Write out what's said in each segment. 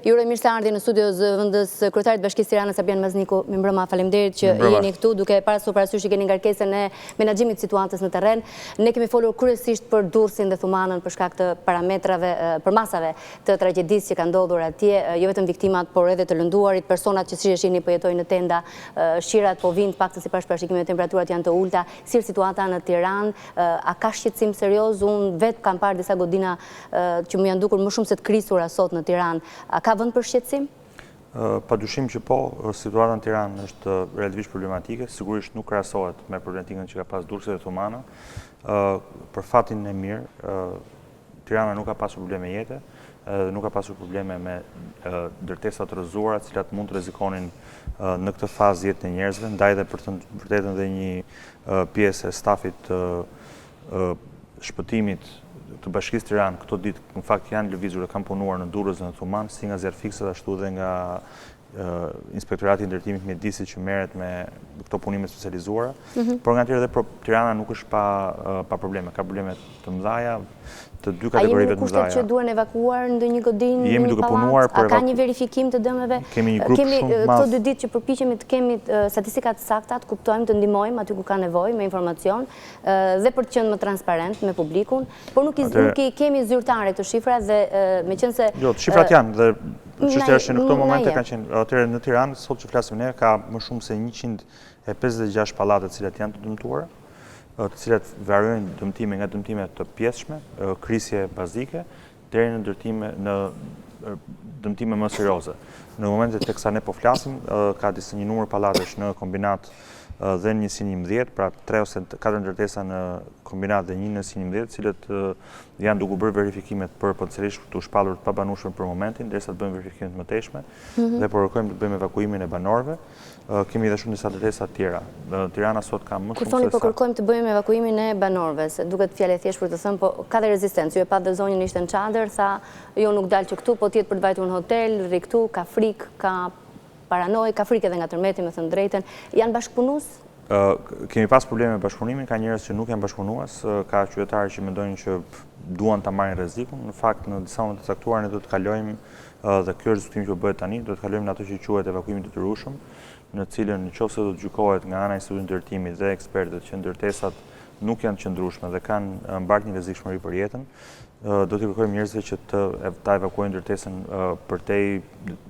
Ju uroj mirëseardhje në studio zëvendës kryetarit Bashkisë Tiranës Arbjan Mazniku. Mirëmbrëma, faleminderit që jeni këtu duke pasur parasysh që keni ngarkesën e menaxhimit të situatës në terren. Ne kemi folur kryesisht për Durrësin dhe Thumanën për shkak të parametrave, për masave të tragjedisë që ka ndodhur atje, jo vetëm viktimat, por edhe të lënduarit, personat që siç e shihni po jetojnë në tenda, shirat po vinë paktën sipas parashikimeve temperaturat janë të ulta. Si është situata në Tiranë? A ka shqetësim serioz? Unë vetë kam parë disa godina që më janë dukur më shumë se të krisura sot në Tiranë. A ka vend për shqetësim? Padyshim që po, situata në Tiranë është relativisht problematike, sigurisht nuk krahasohet me problematikën që ka pas Durrësi dhe Thumana. Për fatin e mirë, Tirana nuk ka pasur probleme jete, nuk ka pasur probleme me ndërtesa të rrëzuara, të cilat mund të rrezikonin në këtë fazë jetën e njerëzve, ndaj dhe për të vërtetën dhe një pjesë e stafit të shpëtimit të Bashkisë Tiranë këto ditë në fakt janë lëvizur dhe kanë punuar në Durrës dhe në Thuman, si nga zjarfikset ashtu dhe nga Inspektorati i Ndërtimit Mjedisit që merret me këto punime specializuara, por nga tjetër edhe Tirana nuk është pa probleme, ka probleme të mëdha, të dy kategorive të mëdha. A jemi në kushtet që duhen evakuuar ndonjë godinë, jemi duke punuar për a ka një verifikim të dëmeve? Kemi një grup shumë të madh. Këto 2 ditë që përpiqemi të kemi statistika të sakta, të kuptojmë, të ndihmojmë aty ku ka nevojë me informacion dhe për të qenë më transparent me publikun, por nuk i kemi zyrtare këto shifra dhe meqense jo, shifrat janë dhe çështja është që në këto momente kanë qenë atëherë në Tiranë, sot që flasim ne, ka më shumë se 156 pallate të cilat janë të dëmtuara, të cilat variojnë dëmtime nga dëmtime të pjesshme, krisje bazike, deri në dëmtime më serioze. Në momentet teksa ne po flasim, ka një numër pallatesh në kombinat dhe në njësinë 11, pra 3 ose 4 ndërtesa në kombinat dhe 1 në njësinë 11, cilët janë duke bërë verifikimet për potencialisht të shpallur të pabanueshëm për momentin, derisa të bëjmë verifikimet të mëtejshme dhe po kërkojmë të bëjmë evakuimin e banorëve. Kemi edhe shumë disa ndërtesa të tjera. Tirana sot ka më shumë se sa. Kur thoni po kërkojmë të bëjmë evakuimin e banorëve, se duket fjalë e thjeshtë për të thënë, po ka dhe rezistencë. Ju e patë dhe zonjën ishte në çadër, tha, jo nuk dalë që këtu, po tjetë për të vajtur në hotel, rri këtu, ka frikë, ka paranoj, ka frikë edhe nga tërmeti, me thënë drejten. Janë bashkëpunues? Kemi pas probleme me bashkëpunimin, ka njerëz që nuk janë bashkëpunues, ka qytetarë që mendojnë që duan ta marrin rrezikun. Në fakt, në disa momente të caktuara ne do të kalojmë dhe kjo është diskutimi që bëhet tani, do të kalojmë në ato që quhet evakujimi i detyrueshëm, në cilën nëse do të gjykohet nga ana e Institutit të Ndërtimit dhe ekspertët që ndërtesat nuk janë qëndrueshme dhe kanë mbartë një rrezikshmëri për jetën, do t'i kërkojmë njerëzve që ta evakuojnë ndërtesën përtej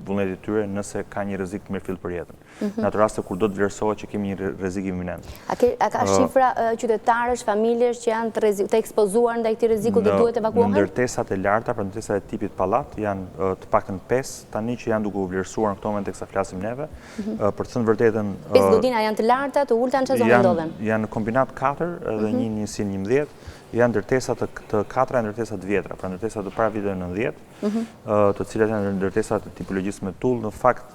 vullnetit tyre nëse ka një rrezik të mirëfillt për jetën. Në ato raste kur do të vlerësohet që kemi një rrezik iminent. A ka shifra qytetarësh, familjesh që janë të ekspozuar ndaj këtij rreziku dhe duhet evakuohen? Në ndërtesat e larta, pra ndërtesat e tipit pallat, janë të paktën 5 tani që janë duke u vlerësuar në këto momente teksa flasim neve. Për të thënë vërtetën, 5 godina janë të larta, të ulta, në çfarë zonë ndodhen? Janë në kombinat 4 dhe një njësinë 11. Janë ndërtesa të 4 ndërtesa të vjetra, pra ndërtesa të para viteve 90, të cilat janë ndërtesa të tipologjisë me tull. Në fakt,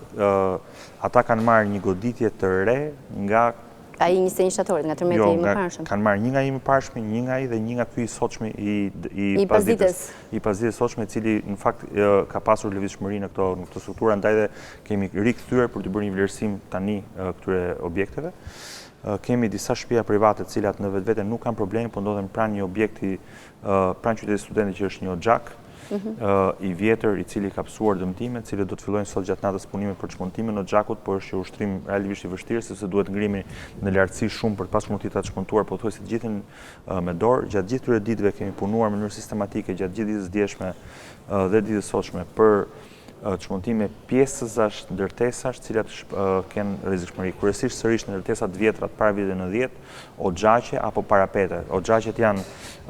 ata kanë marrë një goditje të re nga ai 21 shtatorit, nga tërmeti i mëparshëm. Kanë marrë një nga i mëparshmi, një nga ai dhe një nga ky i sotshmi i pasdites sotshme, i cili në fakt ka pasur lëvizshmëri në këto struktura, ndaj dhe kemi rikthyer për të bërë një vlerësim tani këtyre objekteve. Kemi disa shtëpia private të cilat në vetvete nuk kanë probleme, por ndodhen pranë një objekti, pranë qytetit studentit që është një xhak i vjetër i cili ka psuar dëmtime, të cilët do të fillojnë sot gjatë natës punime për çmontimin në xhakut, por është ushtrim realisht i vështirë sepse duhet ngrihemi në lartësi shumë për të pasur mundësi ta çmontuar, pothuajse të gjithën me dorë. Gjatë gjithë këtyre ditëve kemi punuar në mënyrë sistematike gjatë gjithë ditës djeshme dhe ditës sotshme për çmontime pjesëzash ndërtesash të cilat kanë rrezikshmëri. Kryesisht sërish në ndërtesat vjetra të para viteve 90, oxhaqe apo parapete. Oxhaqet janë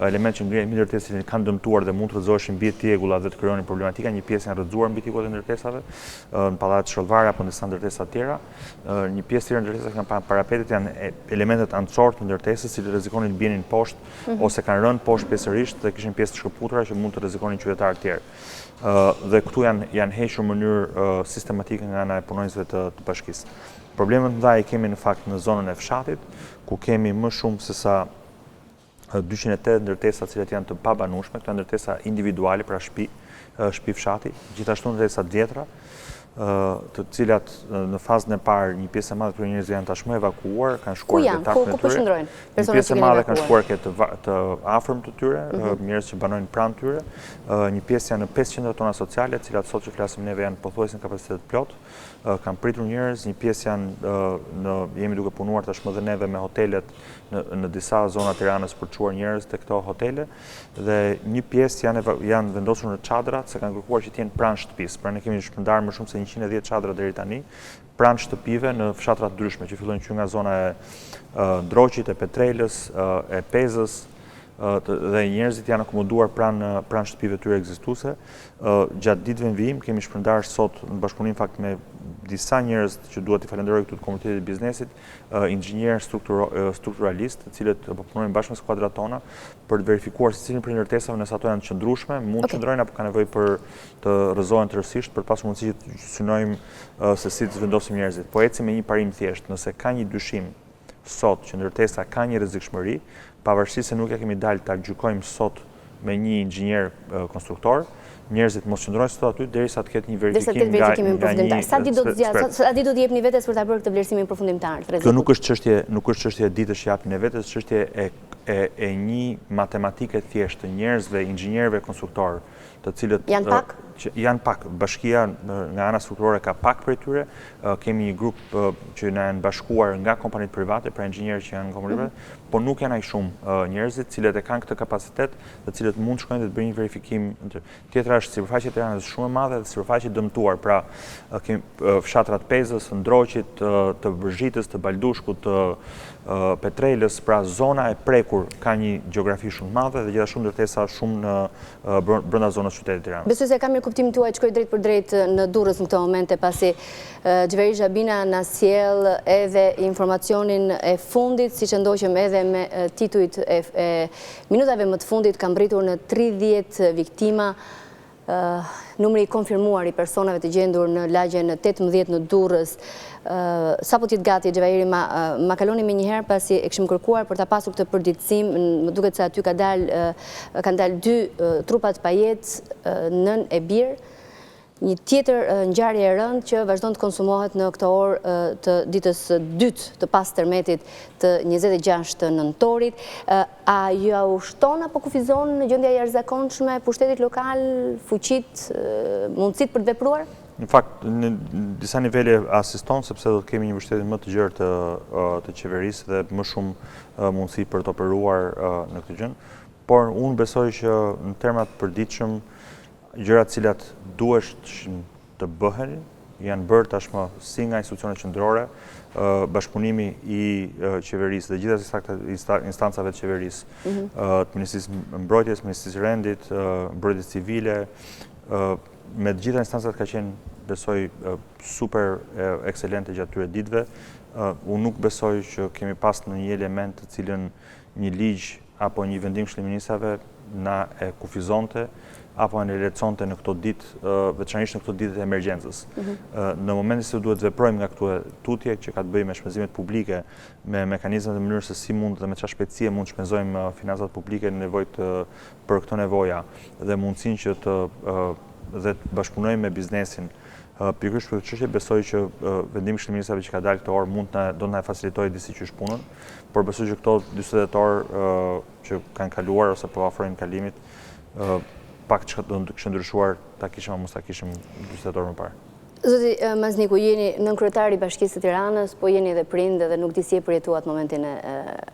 elementë që ngrihen mbi ndërtesat që kanë dëmtuar dhe mund të rrëzoheshin mbi tjegulla dhe të krijonin problematika. Një pjesë janë rrëzuar mbi tjekullat e ndërtesave, në pallatet shkollare apo në disa ndërtesa të tjera. Një pjesë tjetër ndërtesa kanë parapetet, janë elementet ancore të ndërtesës që rrezikonin të bienin poshtë ose kanë rënë poshtë pjesërisht dhe kishin pjesë të shkëputura që mund të rrezikonin qytetarë të tjerë. Dhe këtu janë hequr në mënyrë sistematike nga ana e punonjësve të bashkisë. Problemet më dha i kemi në fakt në zonën e fshatit, ku kemi më shumë se sa 280 ndërtesa të cilat janë të pabanueshme, këto janë ndërtesa individuale, pra shtëpi fshati, gjithashtu ndërtesa të vjetra, të cilat në fazën e parë një pjesë e madhe këtyre njerëzve janë tashmë evakuuar, kanë shkuar Ku janë? Ku po shndrohen? Një pjesë e madhe kanë shkuar të afërm të tyre, njerëz që banojnë pranë tyre. Një pjesë janë në 5 qendra tona sociale, të cilat sot që flasim neve janë pothuajse në kapacitet plot. Kanë pritur njerëz, një pjesë janë jemi duke punuar tashmë dhe neve me hotelet në disa zona Tiranës për të çuar njerëz te këto hotele dhe një pjesë janë vendosur në çadra, se kanë kërkuar që të jenë pranë shtëpisë. Pra ne kemi shpërndarë më shumë se 110 çadra deri tani pranë shtëpive në fshatra të ndryshme, që fillojnë që nga zona e Ndroqit, e Petrelës, e Pezës, dhe njerëzit janë akomoduar pranë shtëpive tyre ekzistuese. Gjatë ditëve në vijim kemi shpërndarë sot në bashkëpunim fakt me disa njerëz që duhet t'i falenderoj këtu të komunitetit të biznesit, inxhinier strukturalist, të cilët po punojnë bashkë me skuadrat tona për të verifikuar se cilin prej ndërtesave nëse ato janë të qëndrueshme, mund të qëndrojnë apo ka nevojë për të rrëzohen tërësisht për pasur mundësi që të synojmë se si të vendosim njerëzit. Po ecim me një parim thjesht, nëse ka një dyshim sot që ndërtesa ka një rrezikshmëri, pavarësisht se nuk ja kemi dalë ta gjykojmë sot me një inxhinier konstruktor, njerëzit mos qëndrojnë sot aty derisa të ketë një verifikim nga një. Sa ditë do t'i jepni vetes për ta bërë këtë vlerësimin përfundimtar? Kjo nuk është çështje e ditësh që japni vetes, çështje e një matematike thjeshtë të njerëzve, inxhinierëve konstruktor, të cilët janë pak. Bashkia nga ana strukturore ka pak prej tyre. Kemi një grup që na janë bashkuar nga kompanitë private, pra inxhinierë që janë nga kompanitë private, po nuk janë aq shumë njerëzit cilët e kanë këtë kapacitet, të cilët mund të shkojnë dhe të bëjnë një verifikim. Tjetra është sipërfaqja e Tiranës shumë e madhe dhe sipërfaqe dëmtuar, pra kemi fshatrat Pezës, Ndroqit, të Bërgjitës, të Baldushkut, të Petrelës, pra zona e prekur ka një gjeografi shumë madhe dhe gjithashtu ndërtesa shumë në brenda zonës qytetit Tiranës. Besoj se kam mirë kuptimin tuaj, shkoj drejt për drejt në Durrës në këto momente, pasi Xhaveri Xhabina na sjell edhe informacionin e fundit, siç e ndoqëm edhe me titujt e minutave më të fundit, ka mbritur në 30 viktima. Numri i konfirmuar i personave të gjendur në lagjen 18 në Durrës. Sa po t'jetë gati, Xhaveri, ma kaloni me njëherë pasi e kishim kërkuar për ta pasur këtë përditësim, më duket se aty kanë dalë 2 trupat pa jetë, nën e birë. Një tjetër ngjarje e rëndë që vazhdon të konsumohet në këtë orë të ditës dytë të pas tërmetit të 26 nëntorit. A ju shton apo kufizon në gjendja jashtëzakonshme pushtetit lokal, fuqit, mundësit për të vepruar? Në fakt, në disa nivele asiston, sepse do të kemi një mbështetje më të gjerë të qeverisë dhe më shumë mundësi për të operuar në këtë gjë. Por unë besoj që në termat përditshëm gjërat cilat duhet të bëhen janë bërë tashmë si nga institucionet qendrore, bashkëpunimi i qeverisë dhe gjithë instancave të qeverisë, të Ministrisë Mbrojtjes, Ministrisë Rendit, Mbrojtjes Civile, me të gjitha instancat ka qenë, besoj, super ekselente gjatë tyre ditëve. Unë nuk besoj që kemi pas në një element të cilën një ligj apo një vendim Këshillit të Ministrave na e kufizonte apo në leconte në këto ditë, veçanërisht në këto ditë të emergjencës. Në momentin se duhet të veprojmë nga këto tutje që ka të bëjë me shpenzimet publike, me mekanizmat e mënyrës se si mund dhe me çfarë shpejtësie mund të shpenzojmë financat publike në nevojë për këto nevoja dhe mundësinë që të bashkëpunojmë me biznesin. Pikërisht për këtë çështje besoj që vendimi i Këshillit të Ministrave që ka dalë këtë orë do të na facilitojë disi qysh punën, por besoj që këto 40 orë që kanë kaluar ose po afrojnë kalimit, pak që do të kishë ndryshuar, ta kishëm a mos ta kishëm 40 orë më parë. Zoti Mazniku, jeni nënkryetari i Bashkisë së Tiranës, po jeni edhe prind dhe nuk di si e përjetuat momentin e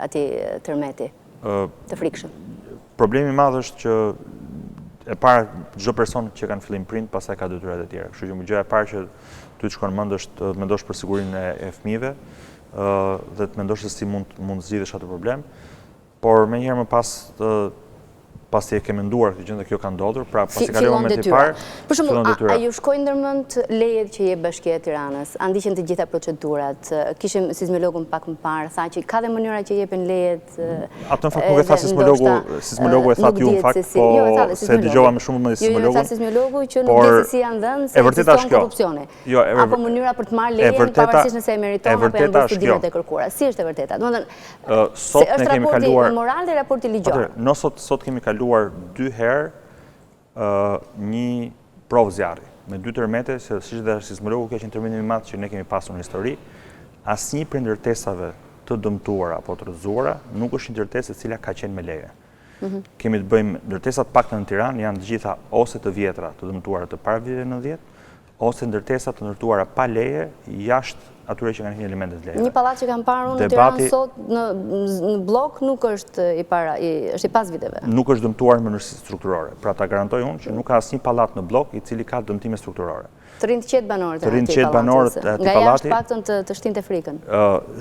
atij tërmeti të frikshëm. Problemi i madh është që e para çdo person që kanë fillim prind, pastaj ka detyrat e tjera. Kështu që gjëja e parë që ty të shkon mend është të mendosh për sigurinë e fëmijëve dhe të mendosh se si mund zgjidhesh atë problem. Por më njëherë më pasi e ke menduar këtë gjë dhe kjo ka ndodhur, pra pasi ka momenti i parë. Për shembull, a ju shkojnë ndërmend lejet që jep Bashkia e Tiranës? A ndiqen të gjitha procedurat? Kishim sismologun pak më parë, tha që ka dhe mënyra që jepen lejet. Atë në fakt nuk e tha sismologu e thatë ju në fakt, po se dëgjova më shumë me sismologun. Jo, tha sismologu që nuk di se si janë dhënë, se ekziston korrupsioni. Apo mënyra për të marrë lejen pavarësisht nëse e meriton apo janë bërë studimet e kërkuara. Si është e vërteta? Domethënë, është raporti moral dhe raporti ligjor. Sot kemi kaluar 2 herë një provë zjarri. Me 2 tërmete, se si dhe sismologu ka qenë tërmeti më i madh që ne kemi pasur në histori, asnjë prej ndërtesave të dëmtuara apo të rrëzuara nuk është një ndërtesë e cila ka qenë me leje. Kemi të bëjmë ndërtesat paktën në Tiranë janë të gjitha ose të vjetra të dëmtuara të para viteve 90, ose ndërtesat të ndërtuara pa leje jashtë atyre që kanë qenë elementet leje. Një pallat që kanë parë në Tiranë sot në blok nuk është është i pas viteve. Nuk është dëmtuar në mënyrë strukturore. Pra ta garantoj unë që nuk ka asnjë pallat në blok i cili ka dëmtime strukturore. Të rinë të qetë banorët e atij pallati. Nga jashtë paktën të shtinte frikën.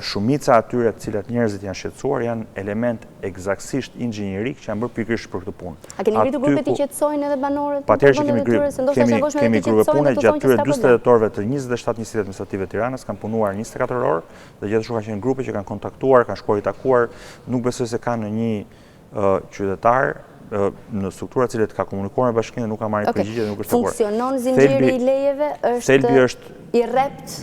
Shumica atyre të cilat njerëzit janë shqetësuar janë element eksaktësisht inxhinierik që janë bërë pikërisht për këtë punë. A keni ngritur grupe të qetësojnë edhe banorët? Patjetër kemi grupe pune gjatë këtyre 40 orëve të 27 njësitë administrative të Tiranës kanë punuar 24 orë dhe gjithashtu kanë qenë grupe që kanë kontaktuar, kanë shkuar i takuar, nuk besoj se kanë një qytetar në struktura cilët ka komunikuar me bashkinë dhe nuk ka marrë përgjigje dhe nuk është takuar. Funksionon zinxhiri i lejeve? Është i rrept?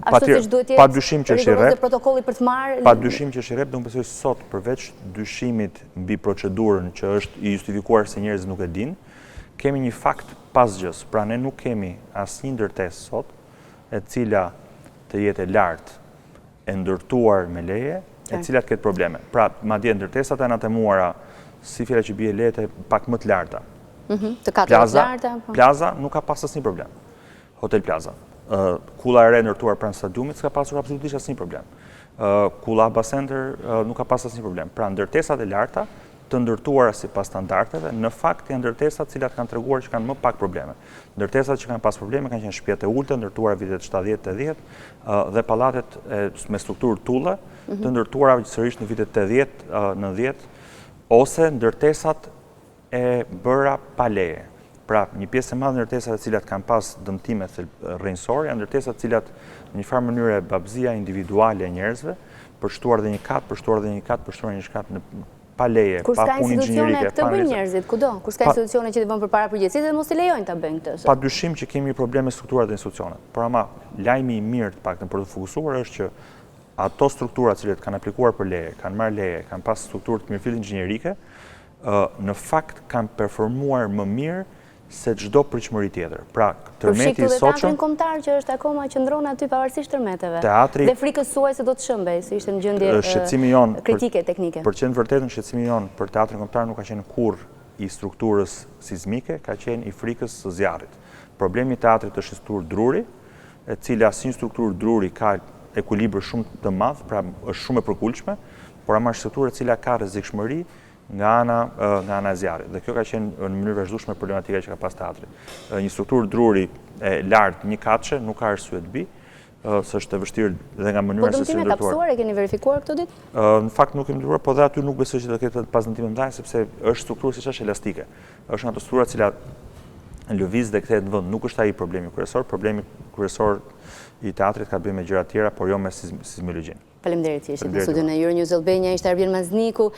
Ashtu siç duhet jetë? Padyshim që është i rrept. Protokolli për të marrë? Padyshim që është i rrept, dhe unë besoj sot përveç dyshimit mbi procedurën që është i justifikuar se njerëzit nuk e dinë, kemi një fakt pasgjës. Pra ne nuk kemi asnjë ndërtesë sot e cila të jetë e lartë, e ndërtuar me leje, e cilat ketë probleme. Pra, madje ndërtesat e anatemuara si fjala që bie lehtë pak më të larta. Të katërt të larta. Plaza nuk ka pas asnjë problem. Hotel Plaza. Kulla e re ndërtuar pranë stadiumit s'ka pasur absolutisht asnjë problem. Kulla Abba Center nuk ka pas asnjë problem. Pra ndërtesat e larta të ndërtuara sipas standardeve, në fakt janë ndërtesat cilat kanë treguar që kanë më pak probleme. Ndërtesat që kanë pas probleme kanë qenë shtëpiat e ulta ndërtuara vitet 70-80 dhe pallatet me strukturë tulle të ndërtuara sërish në vitet 80-90 ose ndërtesat e bëra pa leje. Pra, një pjesë e madhe ndërtesat e cilat kanë pas dëmtime rrënjësore, janë ndërtesat cilat në një farë mënyrë babëzia individuale e njerëzve, përshtuar dhe një kat, përshtuar dhe një kat, përshtuar një shkat në pa leje, pa punë inxhinierike. Kur s'ka institucione këtë bëjnë njerëzit, kudo? Kur s'ka institucione që të vënë përpara përgjegjësisë dhe mos i lejojnë ta bëjnë këtë? Padyshim që kemi probleme strukturat dhe institucionet. Por ama lajmi i mirë të paktën për të fokusuar është që ato struktura që kanë aplikuar për leje, kanë marrë leje, kanë pas strukturë të mirëfillt inxhinierike, në fakt kanë performuar më mirë se çdo pritshmëri tjetër. Pra, tërmeti i sotshëm, teatrin kombëtar që është akoma qëndron aty pavarësisht tërmeteve. Teatri dhe frikës suaj se do të shëmbej, se ishte në gjendje kritike teknike. Për qenë vërtetën, shqetësimi jon për teatrin kombëtar nuk ka qenë kurrë i strukturës sismike, ka qenë i frikës së zjarrit. Problemi i teatrit është strukturë druri, e cila asnjë strukturë druri ka ekuilibër shumë të madh, pra është shumë e përkulshme, por ama është strukturë e cila ka rrezikshmëri nga ana e zjarrit. Dhe kjo ka qenë në mënyrë vazhdueshme problematika që ka pas teatri. Një strukturë druri e lartë, një katëshe, nuk ka arsye të bëjë, së është e vështirë dhe nga mënyra se si ndërtuar. Po dëmtime kapsuare keni verifikuar këtë ditë? Në fakt nuk kemi ndërtuar, po dhe aty nuk besoj që do ketë pas dëmtime mëdha, sepse është strukturë siç është elastike. Është nga ato struktura që lëviz dhe kthehet në vend. Nuk është ai problemi kryesor. Problemi kryesor i teatrit ka të bëjë me gjëra tjera, por jo me sismologjinë. Faleminderit që ishit në studion e Euronews Albania. Ishte Arbjan Mazniku,